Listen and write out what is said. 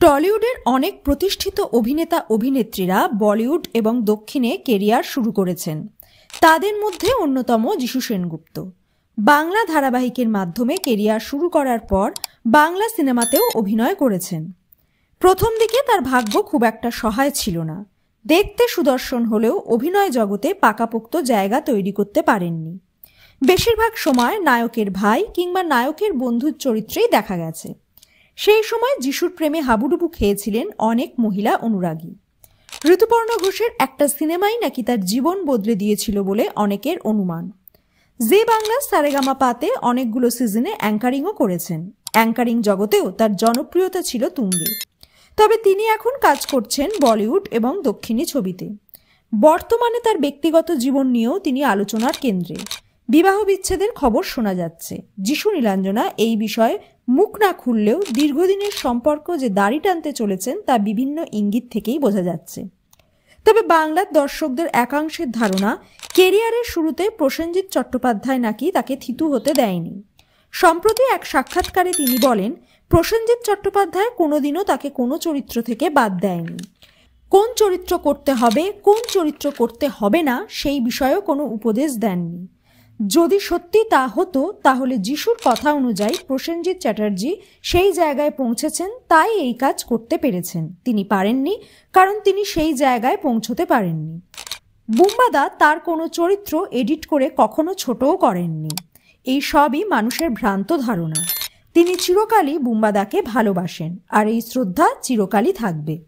টলিউডের অনেক প্রতিষ্ঠিত অভিনেতা অভিনেত্রীরা বলিউড এবং দক্ষিণে কেরিয়ার শুরু করেছেন। তাদের মধ্যে অন্যতম যিশু সেনগুপ্ত। বাংলা ধারাবাহিকের মাধ্যমে কেরিয়ার শুরু করার পর বাংলা সিনেমাতেও অভিনয় করেছেন। প্রথম দিকে তার ভাগ্য খুব একটা সহায় ছিল না। দেখতে সুদর্শন হলেও অভিনয় জগতে পাকাপোক্ত জায়গা তৈরি করতে পারেননি। বেশিরভাগ সময় নায়কের ভাই কিংবা নায়কের বন্ধুর চরিত্রেই দেখা গেছে। সেই সময় যিশুর প্রেমে হাবুডুবু খেয়েছিলেন অনেক মহিলা অনুরাগী। ঋতুপর্ণ ঘোষের একটা সিনেমাই নাকি তার জীবন বদলে দিয়েছিল বলে অনেকের অনুমান। জি বাংলা সারেগামা পাতে অনেকগুলো সিজনে অ্যাঙ্কারিংও করেছেন। অ্যাঙ্কারিং জগতেও তার জনপ্রিয়তা ছিল তুঙ্গে। তবে তিনি এখন কাজ করছেন বলিউড এবং দক্ষিণী ছবিতে। বর্তমানে তার ব্যক্তিগত জীবন নিয়েও তিনি আলোচনার কেন্দ্রে। বিবাহ বিচ্ছেদের খবর শোনা যাচ্ছে। যিশু নীলাঞ্জনা এই বিষয়ে মুখ না খুললেও দীর্ঘদিনের সম্পর্ক যে দাড়ি টানতে চলেছেন তা বিভিন্ন ইঙ্গিত থেকেই বোঝা যাচ্ছে। তবে বাংলার দর্শকদের একাংশের ধারণা, কেরিয়ারের শুরুতে প্রসেনজিৎ চট্টোপাধ্যায় নাকি তাকে থিতু হতে দেয়নি। সম্প্রতি এক সাক্ষাৎকারে তিনি বলেন, প্রসেনজিৎ চট্টোপাধ্যায় কোনোদিনও তাকে কোনো চরিত্র থেকে বাদ দেয়নি। কোন চরিত্র করতে হবে, কোন চরিত্র করতে হবে না সেই বিষয়েও কোনো উপদেশ দেননি। যদি সত্যি তা হতো তাহলে যিশুর কথা অনুযায়ী প্রসেনজিৎ চ্যাটার্জি সেই জায়গায় পৌঁছেছেন, তাই এই কাজ করতে পেরেছেন। তিনি পারেননি কারণ তিনি সেই জায়গায় পৌঁছতে পারেননি। বুম্বাদা তার কোনো চরিত্র এডিট করে কখনো ছোটও করেননি। এই সবই মানুষের ভ্রান্ত ধারণা। তিনি চিরকালই বুম্বাদাকে ভালোবাসেন, আর এই শ্রদ্ধা চিরকালই থাকবে।